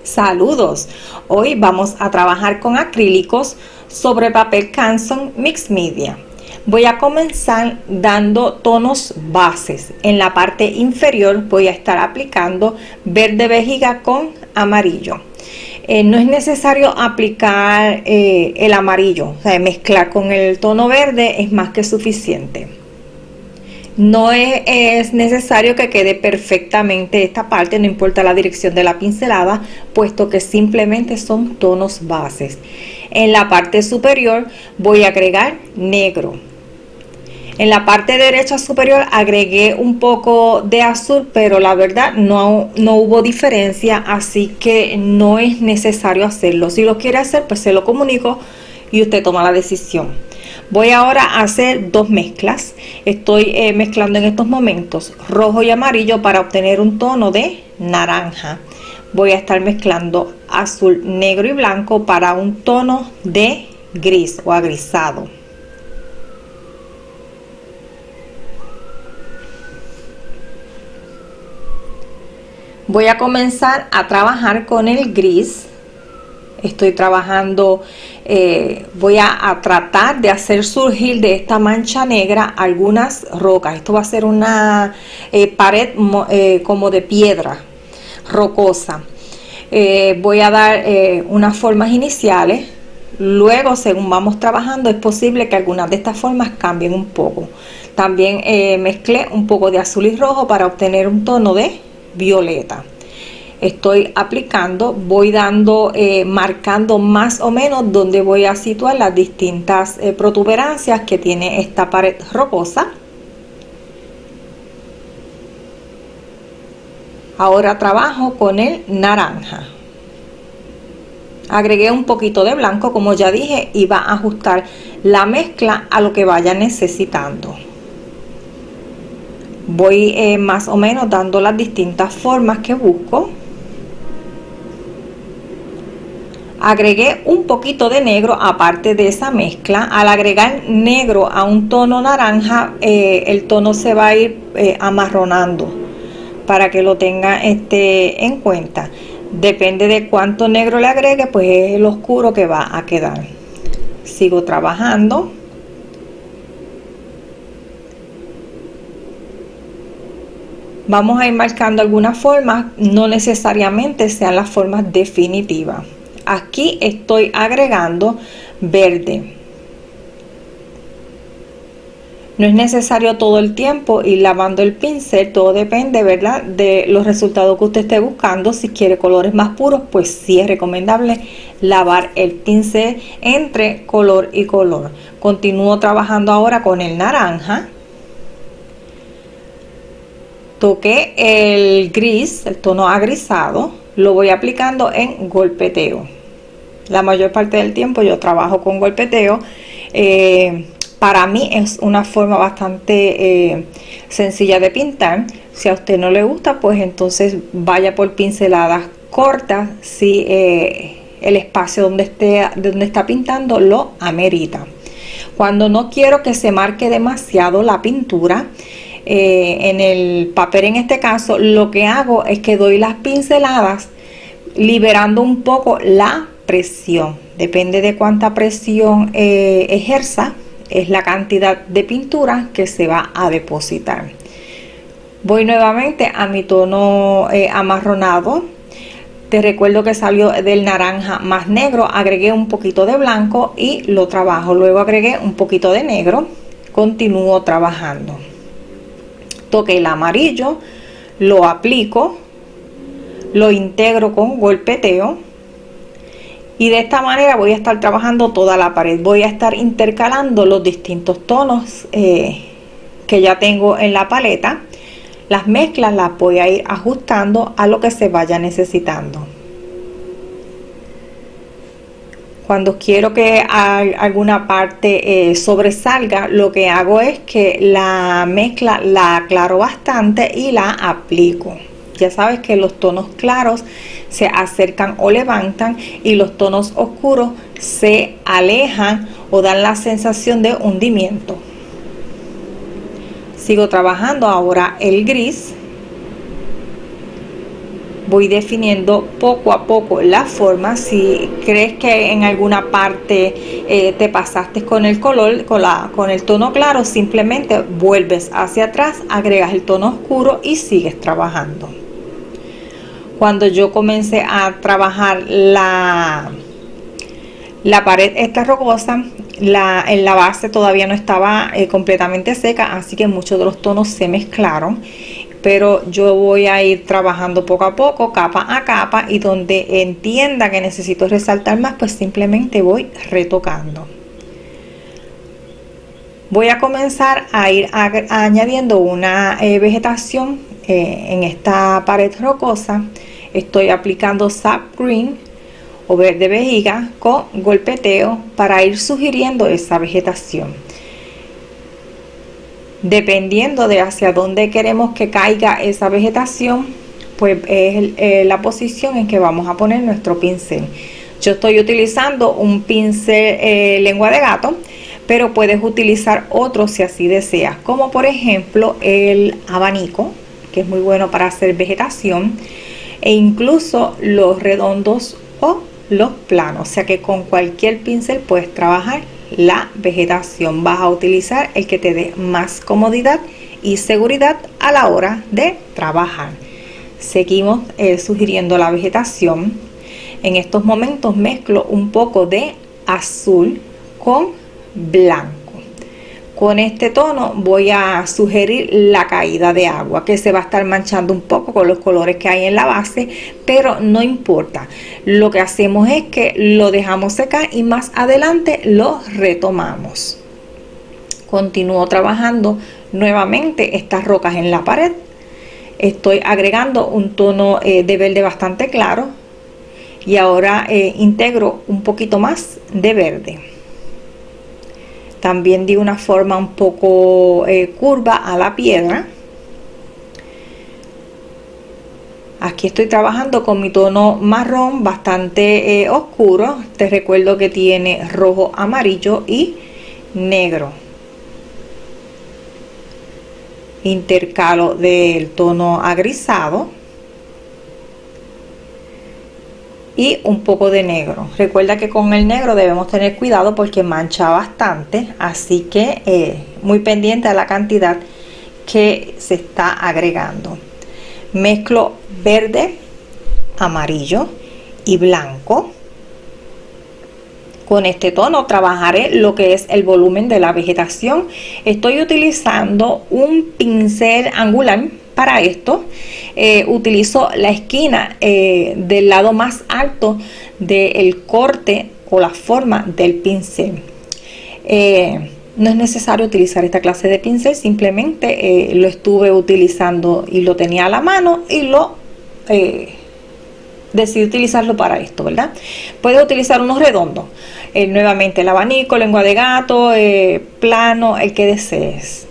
Saludos, hoy vamos a trabajar con acrílicos sobre papel Canson Mixed Media. Voy a comenzar dando tonos bases. En la parte inferior voy a estar aplicando verde vejiga con amarillo. No es necesario aplicar el amarillo, o sea, mezclar con el tono verde es más que suficiente. No es necesario que quede perfectamente esta parte, no importa la dirección de la pincelada, puesto que simplemente son tonos bases. En la parte superior voy a agregar negro. En la parte derecha superior agregué un poco de azul, pero la verdad no hubo diferencia, así que no es necesario hacerlo. Si lo quiere hacer, pues se lo comunico y usted toma la decisión. Voy ahora a hacer dos mezclas. Estoy mezclando en estos momentos rojo y amarillo para obtener un tono de naranja. Voy a estar mezclando azul, negro y blanco para un tono de gris o agrisado. Voy a comenzar a trabajar con el gris. Estoy trabajando, voy a tratar de hacer surgir de esta mancha negra algunas rocas. Esto va a ser una pared como de piedra rocosa. Voy a dar unas formas iniciales. Luego, según vamos trabajando, es posible que algunas de estas formas cambien un poco. También mezclé un poco de azul y rojo para obtener un tono de violeta. Estoy aplicando, voy dando, marcando más o menos donde voy a situar las distintas protuberancias que tiene esta pared rocosa. Ahora trabajo con el naranja. Agregué un poquito de blanco, como ya dije, y va a ajustar la mezcla a lo que vaya necesitando. Voy más o menos dando las distintas formas que busco. Agregué un poquito de negro aparte de esa mezcla. Al agregar negro a un tono naranja, el tono se va a ir amarronando, para que lo tenga en cuenta. Depende de cuánto negro le agregue, pues es el oscuro que va a quedar. Sigo trabajando. Vamos a ir marcando algunas formas, no necesariamente sean las formas definitivas. Aquí estoy agregando verde. No es necesario todo el tiempo ir lavando el pincel, todo depende, ¿verdad?, de los resultados que usted esté buscando. Si quiere colores más puros, pues sí es recomendable lavar el pincel entre color y color. Continúo trabajando ahora con el naranja. Toqué el gris, el tono agrisado, lo voy aplicando en golpeteo. La mayor parte del tiempo yo trabajo con golpeteo. Para mí es una forma bastante sencilla de pintar. Si a usted no le gusta, pues entonces vaya por pinceladas cortas si el espacio donde está pintando lo amerita. Cuando no quiero que se marque demasiado la pintura, en el papel en este caso, lo que hago es que doy las pinceladas liberando un poco la presión. Depende de cuánta presión ejerza, es la cantidad de pintura que se va a depositar. Voy nuevamente a mi tono amarronado. Te recuerdo que salió del naranja más negro, agregué un poquito de blanco y lo trabajo. Luego agregué un poquito de negro, continúo trabajando. Toque el amarillo, lo aplico, lo integro con golpeteo y de esta manera voy a estar trabajando toda la pared. Voy a estar intercalando los distintos tonos que ya tengo en la paleta. Las mezclas las voy a ir ajustando a lo que se vaya necesitando. Cuando quiero que alguna parte sobresalga, lo que hago es que la mezcla la aclaro bastante y la aplico. Ya sabes que los tonos claros se acercan o levantan y los tonos oscuros se alejan o dan la sensación de hundimiento. Sigo trabajando ahora el gris. voy definiendo poco a poco la forma. Si crees que en alguna parte te pasaste con el color, con el tono claro, simplemente vuelves hacia atrás, agregas el tono oscuro y sigues trabajando. Cuando yo comencé a trabajar la pared esta rocosa, en la base todavía no estaba completamente seca, así que muchos de los tonos se mezclaron, pero yo voy a ir trabajando poco a poco, capa a capa, y donde entienda que necesito resaltar más, pues simplemente voy retocando. Voy a comenzar a ir añadiendo una vegetación en esta pared rocosa. Estoy aplicando sap green o verde vejiga con golpeteo para ir sugiriendo esa vegetación. Dependiendo de hacia dónde queremos que caiga esa vegetación, pues es la posición en que vamos a poner nuestro pincel. Yo estoy utilizando un pincel lengua de gato, pero puedes utilizar otro si así deseas, como por ejemplo el abanico, que es muy bueno para hacer vegetación, e incluso los redondos o los planos. O sea que con cualquier pincel puedes trabajar la vegetación. Vas a utilizar el que te dé más comodidad y seguridad a la hora de trabajar. Seguimos sugiriendo la vegetación. En estos momentos mezclo un poco de azul con blanco. Con este tono voy a sugerir la caída de agua, que se va a estar manchando un poco con los colores que hay en la base, pero no importa. Lo que hacemos es que lo dejamos secar y más adelante lo retomamos. Continúo trabajando nuevamente estas rocas en la pared. Estoy agregando un tono de verde bastante claro y ahora integro un poquito más de verde. También di una forma un poco curva a la piedra. Aquí estoy trabajando con mi tono marrón bastante oscuro. Te recuerdo que tiene rojo, amarillo y negro. Intercalo del tono agrisado y un poco de negro. Recuerda que con el negro debemos tener cuidado porque mancha bastante, así que muy pendiente a la cantidad que se está agregando. Mezclo verde, amarillo y blanco. Con este tono trabajaré lo que es el volumen de la vegetación. Estoy utilizando un pincel angular para esto. Utilizo la esquina del lado más alto del corte o la forma del pincel. No es necesario utilizar esta clase de pincel, simplemente lo estuve utilizando y lo tenía a la mano y decidí utilizarlo para esto, ¿verdad? Puedes utilizar unos redondos, nuevamente el abanico, lengua de gato, plano, el que desees.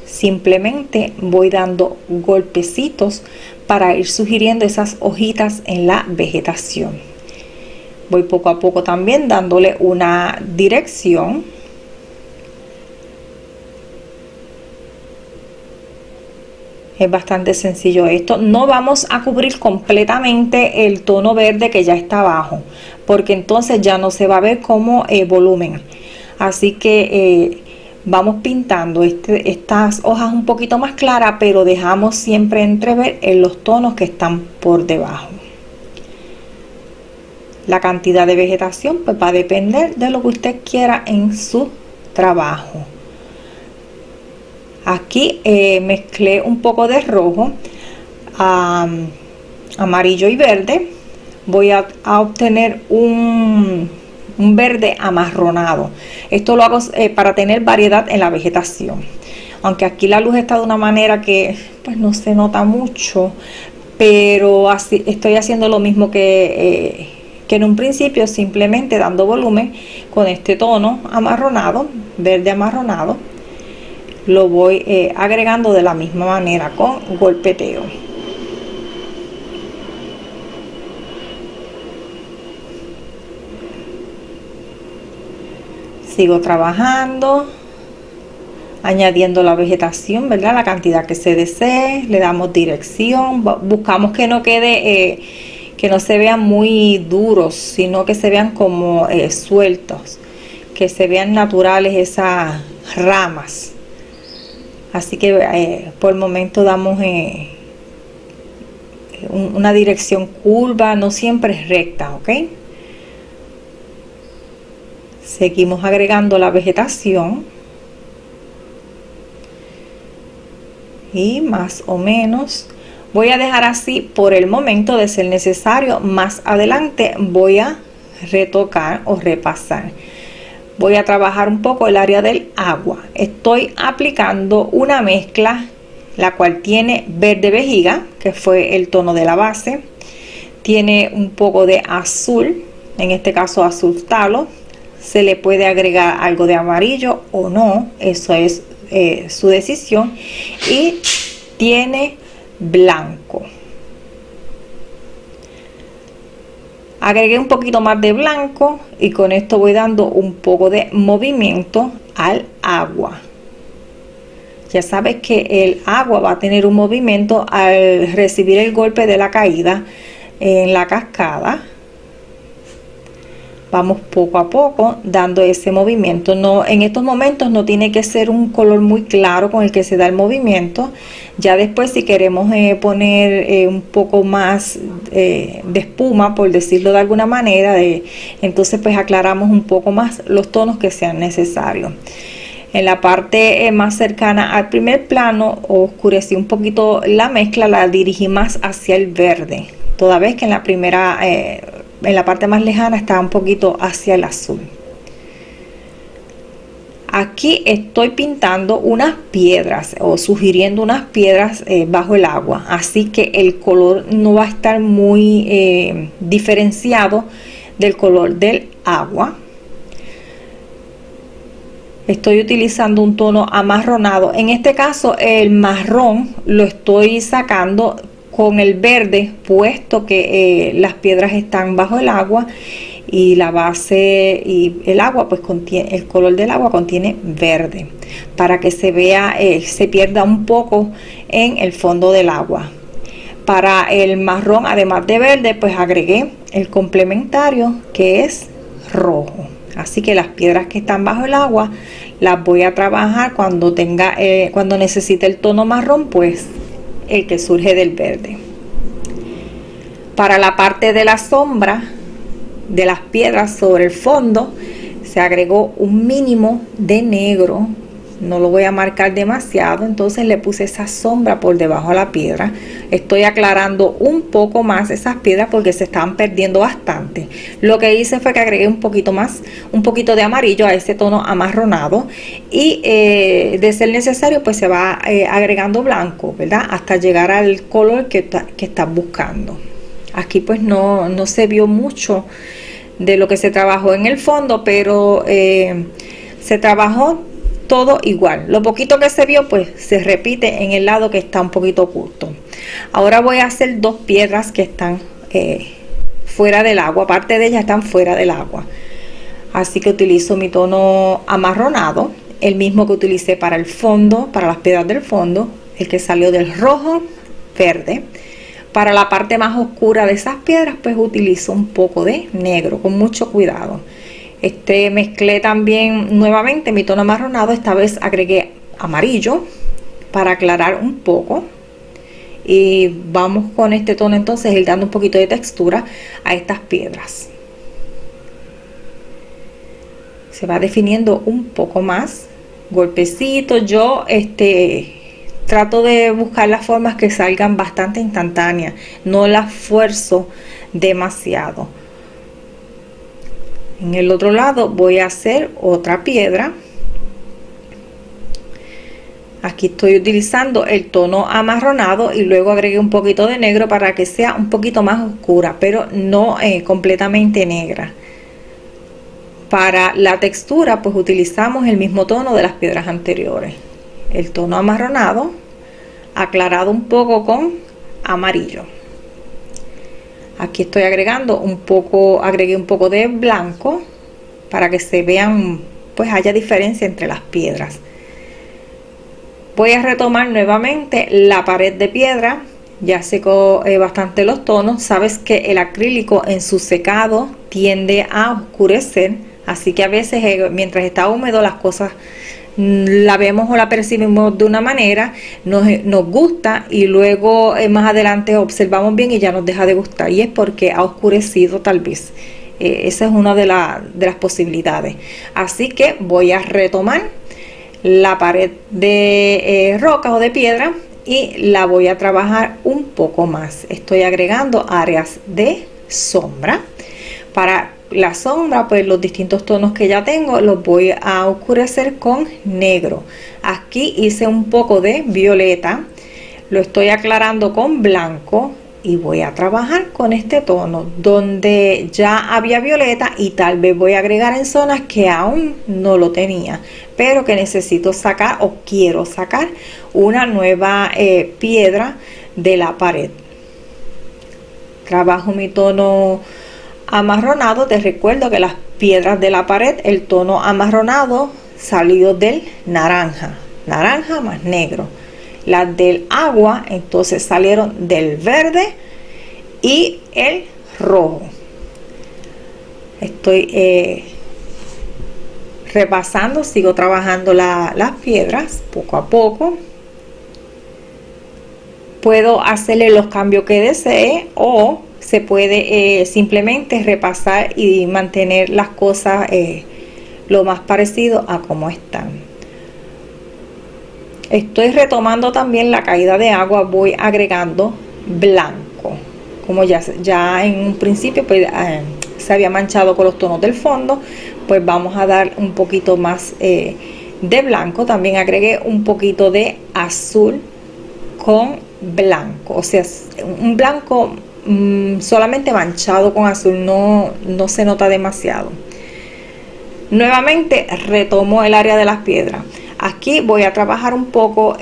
Simplemente voy dando golpecitos para ir sugiriendo esas hojitas en la vegetación. Voy poco a poco también dándole una dirección. Es bastante sencillo esto. No vamos a cubrir completamente el tono verde que ya está abajo, porque entonces ya no se va a ver como volumen. Así que vamos pintando estas hojas un poquito más claras, pero dejamos siempre entrever en los tonos que están por debajo. La cantidad de vegetación pues va a depender de lo que usted quiera en su trabajo. Aquí mezclé un poco de rojo, amarillo y verde. Voy a obtener un verde amarronado. Esto lo hago para tener variedad en la vegetación. Aunque aquí la luz está de una manera que pues no se nota mucho, pero así estoy haciendo lo mismo que en un principio, simplemente dando volumen con este tono amarronado, verde amarronado. Lo voy agregando de la misma manera con golpeteo. Sigo trabajando añadiendo la vegetación, ¿verdad? La cantidad que se desee, le damos dirección, buscamos que no quede, que no se vean muy duros, sino que se vean como sueltos, que se vean naturales esas ramas. Así que por el momento damos una dirección curva, no siempre es recta, ¿ok? Seguimos agregando la vegetación y más o menos voy a dejar así por el momento. De ser necesario, más adelante voy a retocar o repasar. Voy a trabajar un poco el área del agua. Estoy aplicando una mezcla la cual tiene verde vejiga, que fue el tono de la base, tiene un poco de azul, en este caso azul talo, se le puede agregar algo de amarillo o no, eso es su decisión, y tiene blanco. Agregué un poquito más de blanco y con esto voy dando un poco de movimiento al agua. Ya sabes que el agua va a tener un movimiento al recibir el golpe de la caída en la cascada. Vamos poco a poco dando ese movimiento. No, en estos momentos no tiene que ser un color muy claro con el que se da el movimiento. Ya después, si queremos poner un poco más de espuma, por decirlo de alguna manera, entonces pues aclaramos un poco más los tonos que sean necesarios. En la parte más cercana al primer plano oscurecí un poquito la mezcla, la dirigí más hacia el verde, toda vez que en la primera, en la parte más lejana estaba un poquito hacia el azul. Aquí estoy pintando unas piedras o sugiriendo unas piedras bajo el agua, así que el color no va a estar muy diferenciado del color del agua. Estoy utilizando un tono amarronado. En este caso el marrón lo estoy sacando con el verde, puesto que las piedras están bajo el agua y la base y el agua pues contiene, el color del agua contiene verde, para que se vea, se pierda un poco en el fondo del agua. Para el marrón, además de verde, pues agregué el complementario, que es rojo. Así que las piedras que están bajo el agua las voy a trabajar cuando tenga, cuando necesite el tono marrón, pues el que surge del verde. Para la parte de la sombra de las piedras sobre el fondo se agregó un mínimo de negro. No lo voy a marcar demasiado, entonces le puse esa sombra por debajo de la piedra. Estoy aclarando un poco más esas piedras porque se estaban perdiendo bastante. Lo que hice fue que agregué un poquito más, un poquito de amarillo a ese tono amarronado, y de ser necesario pues se va agregando blanco, ¿verdad? Hasta llegar al color que estás buscando. Aquí pues no se vio mucho de lo que se trabajó en el fondo, pero se trabajó todo igual. Lo poquito que se vio pues se repite en el lado que está un poquito oculto. Ahora voy a hacer dos piedras que están fuera del agua, parte de ellas están fuera del agua, así que utilizo mi tono amarronado, el mismo que utilicé para el fondo, para las piedras del fondo, el que salió del rojo verde. Para la parte más oscura de esas piedras pues utilizo un poco de negro, con mucho cuidado. Mezclé también nuevamente mi tono amarronado, esta vez agregué amarillo para aclarar un poco, y vamos con este tono entonces ir dando un poquito de textura a estas piedras. Se va definiendo un poco más, golpecitos. Yo trato de buscar las formas que salgan bastante instantáneas, no las esfuerzo demasiado. En el otro lado voy a hacer otra piedra. Aquí estoy utilizando el tono amarronado y luego agregué un poquito de negro para que sea un poquito más oscura, pero no completamente negra. Para la textura pues utilizamos el mismo tono de las piedras anteriores, el tono amarronado aclarado un poco con amarillo. Aquí estoy agregando agregué un poco de blanco para que se vean, pues haya diferencia entre las piedras. Voy a retomar nuevamente la pared de piedra. Ya secó bastante los tonos. Sabes que el acrílico en su secado tiende a oscurecer, así que a veces mientras está húmedo las cosas la vemos o la percibimos de una manera, nos gusta, y luego más adelante observamos bien y ya nos deja de gustar, y es porque ha oscurecido tal vez. Esa es una de las posibilidades. Así que voy a retomar la pared de roca o de piedra y la voy a trabajar un poco más. Estoy agregando áreas de sombra. Para la sombra, pues los distintos tonos que ya tengo los voy a oscurecer con negro. Aquí hice un poco de violeta, lo estoy aclarando con blanco y voy a trabajar con este tono donde ya había violeta, y tal vez voy a agregar en zonas que aún no lo tenía, pero que necesito sacar o quiero sacar una nueva piedra de la pared. Trabajo mi tono amarronado. Te recuerdo que las piedras de la pared, el tono amarronado salido del naranja más negro. Las del agua entonces salieron del verde y el rojo. Estoy repasando, sigo trabajando las piedras poco a poco. Puedo hacerle los cambios que desee, o se puede simplemente repasar y mantener las cosas lo más parecido a como están. Estoy retomando también la caída de agua. Voy agregando blanco, como ya en un principio pues, se había manchado con los tonos del fondo, pues vamos a dar un poquito más de blanco. También agregué un poquito de azul con blanco, o sea, un blanco solamente manchado con azul, no se nota demasiado. Nuevamente retomo el área de las piedras. Aquí voy a trabajar un poco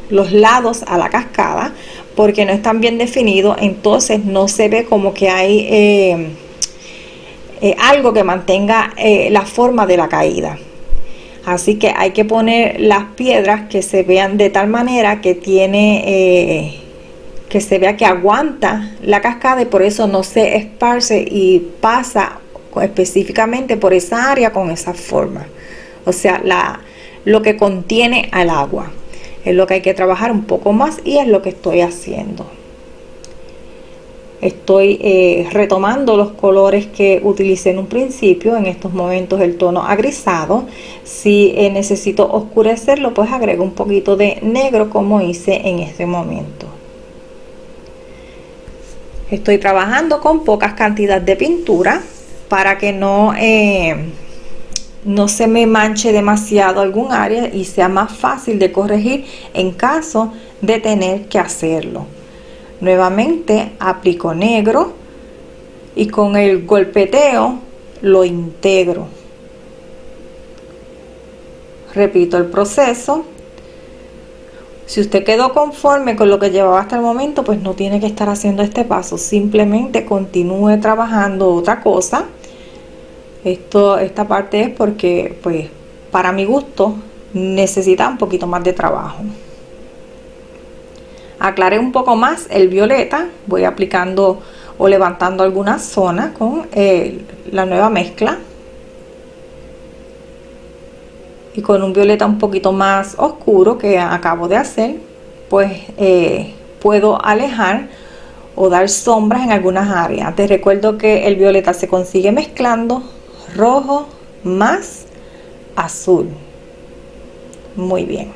los lados a la cascada, porque no están bien definidos, entonces no se ve como que hay algo que mantenga la forma de la caída. Así que hay que poner las piedras que se vean de tal manera que tiene que se vea que aguanta la cascada, y por eso no se esparce y pasa específicamente por esa área con esa forma. O sea, lo que contiene al agua es lo que hay que trabajar un poco más, y es lo que estoy haciendo. Estoy retomando los colores que utilicé en un principio. En estos momentos el tono agrisado. Si necesito oscurecerlo, pues agrego un poquito de negro, como hice en este momento. Estoy trabajando con pocas cantidades de pintura para que no se me manche demasiado algún área y sea más fácil de corregir en caso de tener que hacerlo. Nuevamente aplico negro y con el golpeteo lo integro. Repito el proceso. Si usted quedó conforme con lo que llevaba hasta el momento, pues no tiene que estar haciendo este paso. Simplemente continúe trabajando otra cosa. Esta parte es porque, pues, para mi gusto, necesita un poquito más de trabajo. Aclaré un poco más el violeta. Voy aplicando o levantando algunas zonas con la nueva mezcla. Y con un violeta un poquito más oscuro que acabo de hacer, pues puedo alejar o dar sombras en algunas áreas. Te recuerdo que el violeta se consigue mezclando rojo más azul. Muy bien.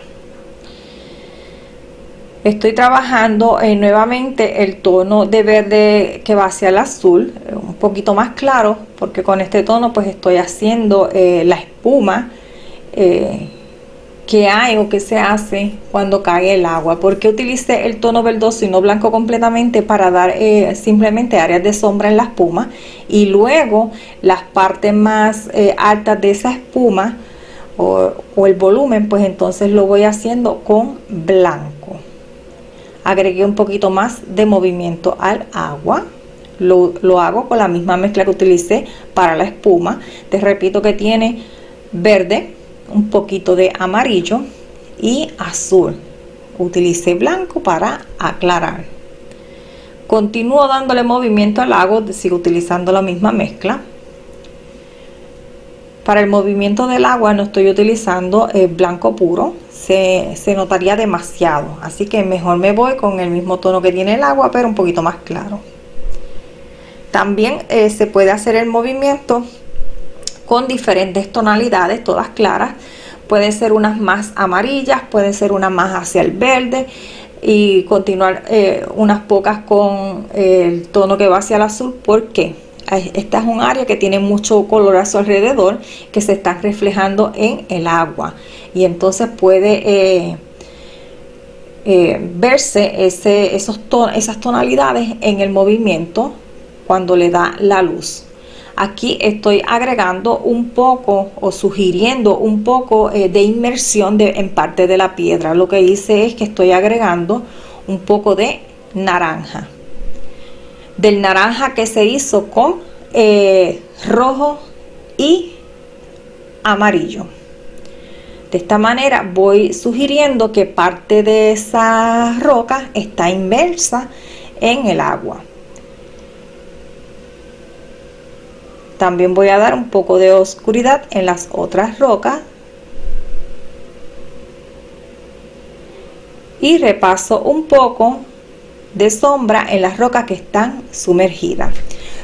Estoy trabajando nuevamente el tono de verde que va hacia el azul, un poquito más claro, porque con este tono pues estoy haciendo la espuma que hay o que se hace cuando cae el agua. Porque utilicé el tono verdoso y no blanco completamente para dar simplemente áreas de sombra en la espuma, y luego las partes más altas de esa espuma o el volumen, pues entonces lo voy haciendo con blanco. Agregué un poquito más de movimiento al agua. Lo hago con la misma mezcla que utilicé para la espuma. Te repito que tiene verde, un poquito de amarillo y azul. Utilicé blanco para aclarar. Continúo dándole movimiento al agua, sigo utilizando la misma mezcla. Para el movimiento del agua no estoy utilizando el blanco puro, se notaría demasiado, así que mejor me voy con el mismo tono que tiene el agua, pero un poquito más claro. También se puede hacer el movimiento con diferentes tonalidades, todas claras. Pueden ser unas más amarillas, pueden ser unas más hacia el verde y continuar unas pocas con el tono que va hacia el azul. ¿Por qué? Esta es un área que tiene mucho color a su alrededor que se está reflejando en el agua y entonces puede verse esas tonalidades en el movimiento cuando le da la luz. Aquí estoy agregando un poco o sugiriendo un poco de inmersión en parte de la piedra. Lo que hice es que estoy agregando un poco de naranja. Del naranja que se hizo con rojo y amarillo. De esta manera voy sugiriendo que parte de esa roca está inmersa en el agua. También voy a dar un poco de oscuridad en las otras rocas y repaso un poco de sombra en las rocas que están sumergidas.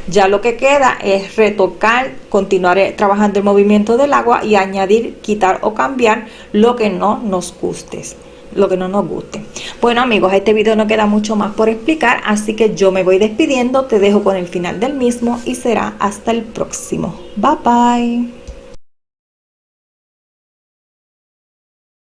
Ya lo que queda es retocar, continuar trabajando el movimiento del agua y añadir, quitar o cambiar lo que no nos guste. Bueno amigos, este video no queda mucho más por explicar, así que yo me voy despidiendo, te dejo con el final del mismo y será hasta el próximo. Bye bye.